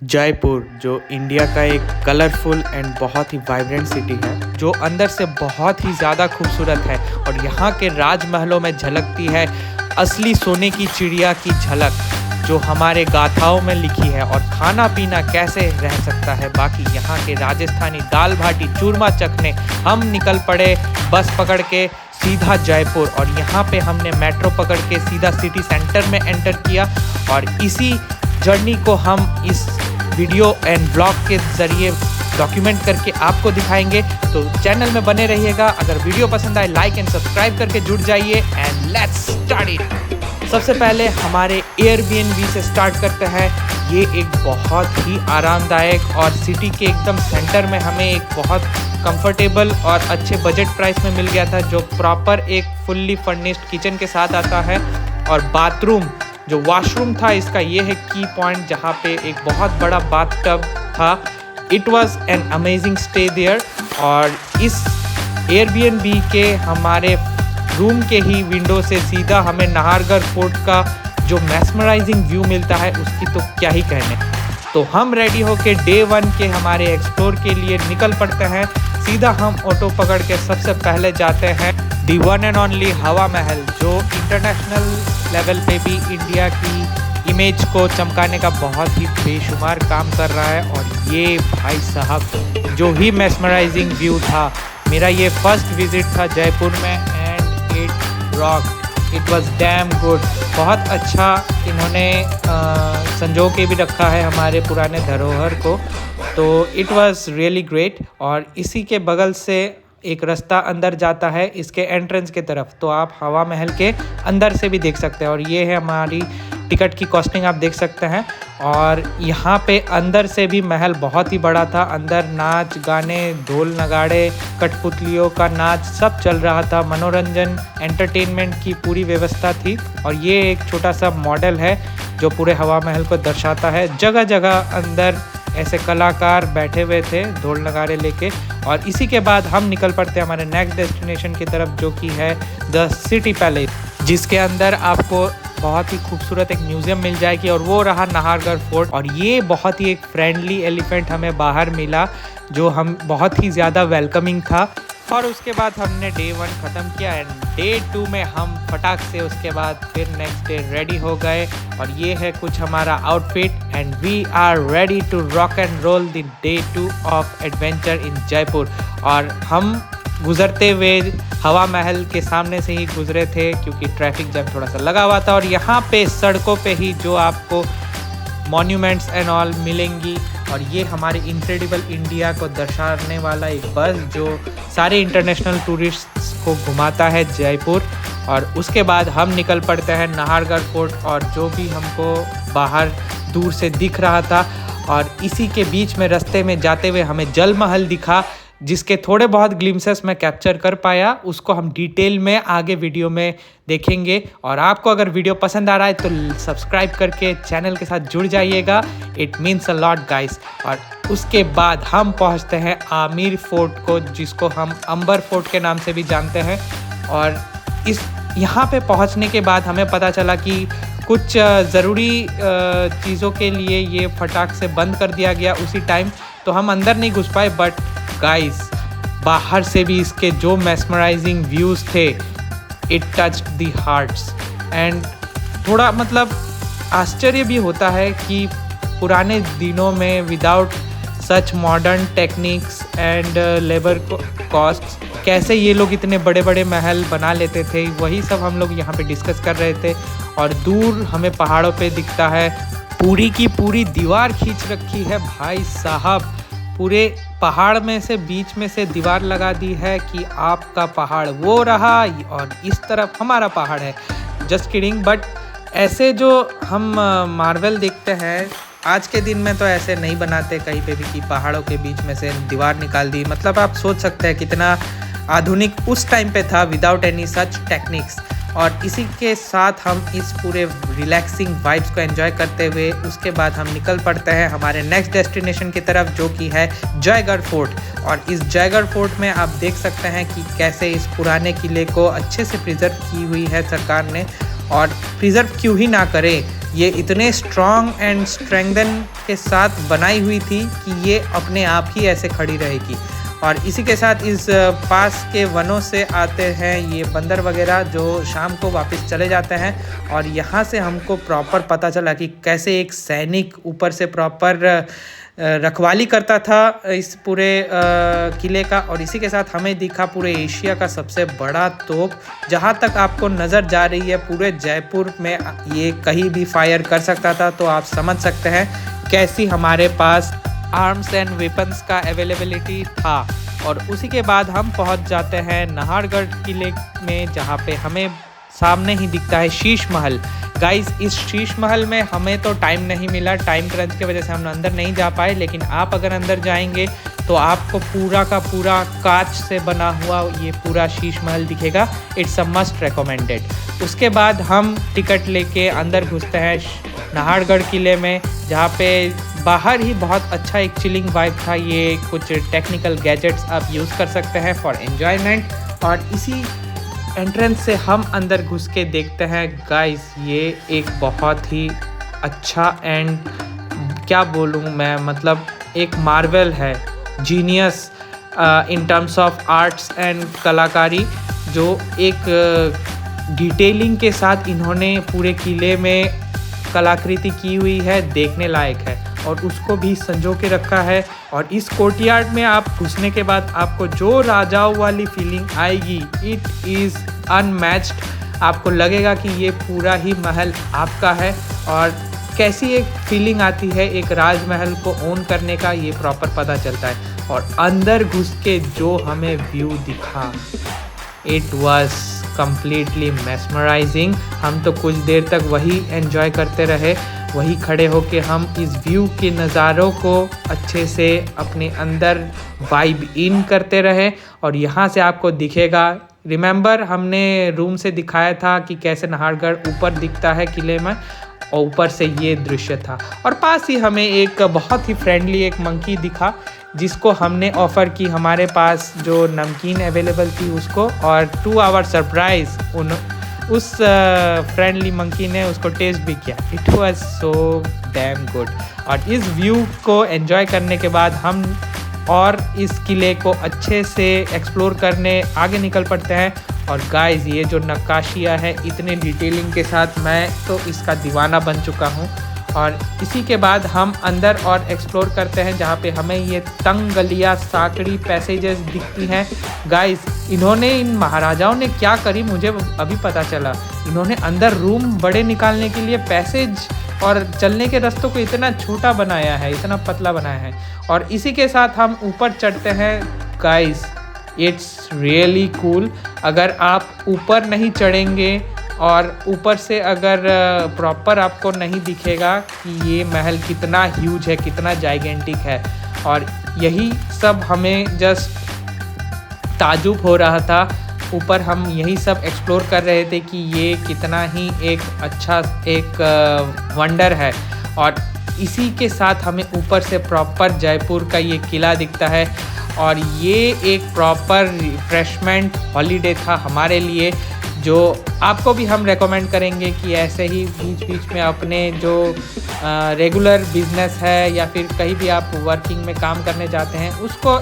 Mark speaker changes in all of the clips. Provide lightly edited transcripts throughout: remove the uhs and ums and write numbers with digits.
Speaker 1: जयपुर जो इंडिया का एक कलरफुल एंड बहुत ही वाइब्रेंट सिटी है, जो अंदर से बहुत ही ज़्यादा खूबसूरत है और यहाँ के राजमहलों में झलकती है असली सोने की चिड़िया की झलक, जो हमारे गाथाओं में लिखी है। और खाना पीना कैसे रह सकता है बाकी, यहाँ के राजस्थानी दाल बाटी चूरमा चखने हम निकल पड़े बस पकड़ के सीधा जयपुर। और यहाँ पे हमने मेट्रो पकड़ के सीधा सिटी सेंटर में एंटर किया और इसी जर्नी को हम इस वीडियो एंड ब्लॉग के ज़रिए डॉक्यूमेंट करके आपको दिखाएंगे। तो चैनल में बने रहिएगा। अगर वीडियो पसंद आए लाइक एंड सब्सक्राइब करके जुड़ जाइए एंड लेट्स स्टार्ट इट। सबसे पहले हमारे एयरबीएनबी से स्टार्ट करते हैं। ये एक बहुत ही आरामदायक और सिटी के एकदम सेंटर में हमें एक बहुत कंफर्टेबल और अच्छे बजट प्राइस में मिल गया था, जो प्रॉपर एक फुल्ली फर्निश्ड किचन के साथ आता है। और बाथरूम जो वॉशरूम था इसका ये है की पॉइंट, जहाँ पे एक बहुत बड़ा बाथटब था। It was an amazing stay there. और इस एयरबीएनबी के हमारे रूम के ही विंडो से सीधा हमें नाहरगढ़ फोर्ट का जो मैस्मराइजिंग व्यू मिलता है उसकी तो क्या ही कहने। तो हम रेडी होके डे 1 के हमारे एक्सप्लोर के लिए निकल पड़ते हैं। सीधा हम ऑटो पकड़ के सबसे पहले जाते हैं दी वन एंड ओनली हवा महल, जो इंटरनेशनल लेवल पे भी इंडिया की इमेज को चमकाने का बहुत ही बेशुमार काम कर रहा है। और ये भाई साहब जो ही मैस्मराइजिंग व्यू था, मेरा ये फर्स्ट विजिट था जयपुर में and it rock, it was damn good. बहुत अच्छा इन्होंने संजो के भी रखा है हमारे पुराने धरोहर को, तो इट वॉज रियली ग्रेट। और इसी के बगल से एक रास्ता अंदर जाता है इसके एंट्रेंस के तरफ, तो आप हवा महल के अंदर से भी देख सकते हैं। और ये है हमारी टिकट की कॉस्टिंग, आप देख सकते हैं। और यहाँ पे अंदर से भी महल बहुत ही बड़ा था। अंदर नाच गाने, ढोल नगाड़े, कठपुतलियों का नाच सब चल रहा था। मनोरंजन एंटरटेनमेंट की पूरी व्यवस्था थी। और ये एक छोटा सा मॉडल है जो पूरे हवा महल को दर्शाता है। जगह जगह अंदर ऐसे कलाकार बैठे हुए थे ढोल नगाड़े लेके। और इसी के बाद हम निकल पड़ते हैं हमारे नेक्स्ट डेस्टिनेशन की तरफ, जो कि है द सिटी पैलेस, जिसके अंदर आपको बहुत ही खूबसूरत एक म्यूजियम मिल जाएगी। और वो रहा नाहरगढ़ फोर्ट। और ये बहुत ही एक फ्रेंडली एलिफेंट हमें बाहर मिला, जो हम बहुत ही ज़्यादा वेलकमिंग था। और उसके बाद हमने डे 1 ख़त्म किया एंड डे 2 में हम फटाक से उसके बाद फिर नेक्स्ट डे रेडी हो गए। और ये है कुछ हमारा outfit and we are ready to rock and roll the day 2 of adventure in Jaipur. और हम गुजरते हुए हवा महल के सामने से ही गुजरे थे, क्योंकि ट्रैफिक जैम थोड़ा सा लगा हुआ था। और यहाँ पे सड़कों पे ही जो आपको मॉन्यूमेंट्स एंड ऑल मिलेंगी। और ये हमारे इनक्रेडिबल इंडिया को दर्शाने वाला एक बस, जो सारे इंटरनेशनल टूरिस्ट्स को घुमाता है जयपुर। और उसके बाद हम निकल पड़ते हैं नाहरगढ़ फोर्ट, और जो भी हमको बाहर दूर से दिख रहा था। और इसी के बीच में रास्ते में जाते हुए हमें जल महल दिखा, जिसके थोड़े बहुत ग्लिम्सेस मैं कैप्चर कर पाया। उसको हम डिटेल में आगे वीडियो में देखेंगे। और आपको अगर वीडियो पसंद आ रहा है तो सब्सक्राइब करके चैनल के साथ जुड़ जाइएगा, it means a lot guys. और उसके बाद हम पहुंचते हैं आमेर फोर्ट को, जिसको हम अंबर फोर्ट के नाम से भी जानते हैं। और इस यहाँ पे पहुंचने के बाद हमें पता चला कि कुछ ज़रूरी चीज़ों के लिए ये फटाक से बंद कर दिया गया उसी टाइम, तो हम अंदर नहीं घुस पाए। बट गाइस बाहर से भी इसके जो मैस्मराइजिंग व्यूज़ थे, it touched the hearts. And थोड़ा मतलब आश्चर्य भी होता है कि पुराने दिनों में without such modern techniques and labour costs कैसे ये लोग इतने बड़े बड़े महल बना लेते थे। वही सब हम लोग यहाँ पे डिस्कस कर रहे थे। और दूर हमें पहाड़ों पे दिखता है पूरी की पूरी दीवार खींच रखी है भाई साहब। पूरे पहाड़ में से बीच में से दीवार लगा दी है कि आपका पहाड़ वो रहा और इस तरफ हमारा पहाड़ है। Just kidding. बट ऐसे जो हम मार्वल देखते हैं आज के दिन में तो ऐसे नहीं बनाते कहीं पे भी कि पहाड़ों के बीच में से दीवार निकाल दी। मतलब आप सोच सकते हैं कितना आधुनिक उस टाइम पे था विदाउट एनी सच टेक्निक्स। और इसी के साथ हम इस पूरे रिलैक्सिंग वाइब्स को एंजॉय करते हुए उसके बाद हम निकल पड़ते हैं हमारे नेक्स्ट डेस्टिनेशन की तरफ, जो कि है जयगढ़ फोर्ट। और इस जयगढ़ फोर्ट में आप देख सकते हैं कि कैसे इस पुराने किले को अच्छे से प्रिजर्व की हुई है सरकार ने। और प्रिजर्व क्यों ही ना करें, ये इतने स्ट्रॉन्ग एंड स्ट्रेंथन के साथ बनाई हुई थी कि ये अपने आप ही ऐसे खड़ी रहेगी। और इसी के साथ इस पास के वनों से आते हैं ये बंदर वगैरह जो शाम को वापस चले जाते हैं। और यहाँ से हमको प्रॉपर पता चला कि कैसे एक सैनिक ऊपर से प्रॉपर रखवाली करता था इस पूरे किले का। और इसी के साथ हमें दिखा पूरे एशिया का सबसे बड़ा तोप, जहाँ तक आपको नज़र जा रही है पूरे जयपुर में ये कहीं भी फायर कर सकता था। तो आप समझ सकते हैं कैसी हमारे पास आर्म्स एंड वेपन्स का अवेलेबिलिटी था। और उसी के बाद हम पहुंच जाते हैं नाहरगढ़ किले में, जहां पे हमें सामने ही दिखता है शीश महल। गाइस, इस शीश महल में हमें तो टाइम नहीं मिला, टाइम क्रंच की वजह से हम अंदर नहीं जा पाए, लेकिन आप अगर अंदर जाएंगे तो आपको पूरा का पूरा कांच से बना हुआ ये पूरा शीश महल दिखेगा। It's a must recommended. उसके बाद हम टिकट लेके अंदर घुसते हैं नाहरगढ़ किले में, जहाँ पे बाहर ही बहुत अच्छा एक चिलिंग वाइब था। ये कुछ टेक्निकल गैजेट्स आप यूज़ कर सकते हैं फॉर एन्जॉयमेंट। और इसी एंट्रेंस से हम अंदर घुस के देखते हैं गाइस, ये एक बहुत ही अच्छा एंड क्या बोलूँ मैं, मतलब एक मार्वल है, genius in terms of arts and कलाकारी, जो एक डिटेलिंग के साथ इन्होंने पूरे किले में कलाकृति की हुई है, देखने लायक है। और उसको भी संजो के रखा है। और इस कोर्टयार्ड में आप घुसने के बाद आपको जो राजाओं वाली फीलिंग आएगी, इट इज़ अनमैच्ड। आपको लगेगा कि ये पूरा ही महल आपका है। और कैसी एक फीलिंग आती है एक राजमहल को ओन करने का, ये प्रॉपर पता चलता है। और अंदर घुस के जो हमें व्यू दिखा, इट वॉज कम्प्लीटली मेस्मराइजिंग। हम तो कुछ देर तक वही एंजॉय करते रहे, वही खड़े होके हम इस व्यू के नज़ारों को अच्छे से अपने अंदर वाइब इन करते रहे। और यहाँ से आपको दिखेगा, रिमेंबर हमने रूम से दिखाया था कि कैसे नाहरगढ़ ऊपर दिखता है किले में, और ऊपर से ये दृश्य था। और पास ही हमें एक बहुत ही फ्रेंडली एक मंकी दिखा, जिसको हमने ऑफ़र की हमारे पास जो नमकीन अवेलेबल थी उसको। और टू आवर सरप्राइज़ उस फ्रेंडली मंकी ने उसको टेस्ट भी किया। It was so damn good. और इस व्यू को एंजॉय करने के बाद हम और इस किले को अच्छे से एक्सप्लोर करने आगे निकल पड़ते हैं। और गाइस, ये जो नक्काशियाँ है इतने डिटेलिंग के साथ, मैं तो इसका दीवाना बन चुका हूँ। और इसी के बाद हम अंदर और एक्सप्लोर करते हैं, जहाँ पे हमें ये तंग गलियाँ, साकड़ी पैसेजेस दिखती हैं। गाइस, इन्होंने इन महाराजाओं ने क्या करी मुझे अभी पता चला। इन्होंने अंदर रूम बड़े निकालने के लिए पैसेज और चलने के रास्तों को इतना छोटा बनाया है, इतना पतला बनाया है। और इसी के साथ हम ऊपर चढ़ते हैं। Guys, it's really cool. अगर आप ऊपर नहीं चढ़ेंगे और ऊपर से अगर प्रॉपर आपको नहीं दिखेगा कि ये महल कितना ह्यूज है, कितना जाइगेंटिक है। और यही सब हमें जस्ट ताजुब हो रहा था। ऊपर हम यही सब एक्सप्लोर कर रहे थे कि ये कितना ही एक अच्छा एक वंडर है। और इसी के साथ हमें ऊपर से प्रॉपर जयपुर का ये किला दिखता है। और ये एक प्रॉपर रिफ्रेशमेंट हॉलीडे था हमारे लिए, जो आपको भी हम रेकमेंड करेंगे कि ऐसे ही बीच बीच में अपने जो रेगुलर बिजनेस है या फिर कहीं भी आप वर्किंग में काम करने जाते हैं, उसको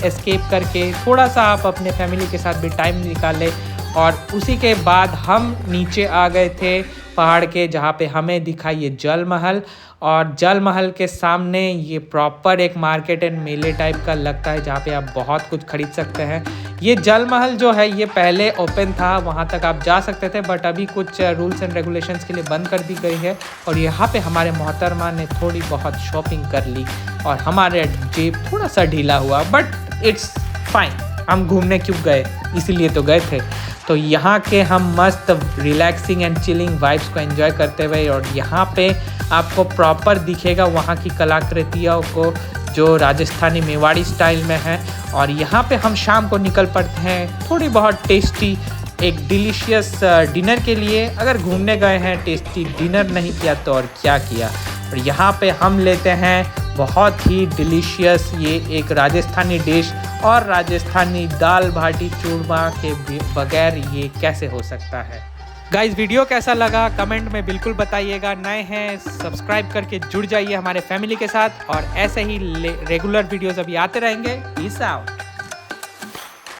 Speaker 1: एस्केप करके थोड़ा सा आप अपने फैमिली के साथ भी टाइम निकालें। और उसी के बाद हम नीचे आ गए थे पहाड़ के, जहाँ पे हमें दिखा ये जल महल। और जल महल के सामने ये प्रॉपर एक मार्केट एंड मेले टाइप का लगता है, जहाँ पे आप बहुत कुछ खरीद सकते हैं। ये जल महल जो है ये पहले ओपन था, वहाँ तक आप जा सकते थे, बट अभी कुछ रूल्स एंड रेगुलेशंस के लिए बंद कर दी गई है। और यहाँ पे हमारे मोहतरमा ने थोड़ी बहुत शॉपिंग कर ली और हमारे जेब थोड़ा सा ढीला हुआ, बट इट्स फाइन। हम घूमने क्यों गए, इसीलिए तो गए थे। तो यहाँ के हम मस्त रिलैक्सिंग एंड चिलिंग वाइब्स को एंजॉय करते हुए, और यहाँ पे आपको प्रॉपर दिखेगा वहाँ की कलाकृतियों को जो राजस्थानी मेवाड़ी स्टाइल में है। और यहाँ पे हम शाम को निकल पड़ते हैं थोड़ी बहुत टेस्टी एक डिलीशियस डिनर के लिए। अगर घूमने गए हैं, टेस्टी डिनर नहीं किया तो और क्या किया। और यहाँ पे हम लेते हैं बहुत ही डिलीशियस ये एक राजस्थानी डिश, और राजस्थानी दाल बाटी चूरमा के बगैर ये कैसे हो सकता है। गाइस वीडियो कैसा लगा कमेंट में बिल्कुल बताइएगा। नए हैं सब्सक्राइब करके जुड़ जाइए हमारे फैमिली के साथ और ऐसे ही रेगुलर वीडियोस अभी आते रहेंगे। Peace out.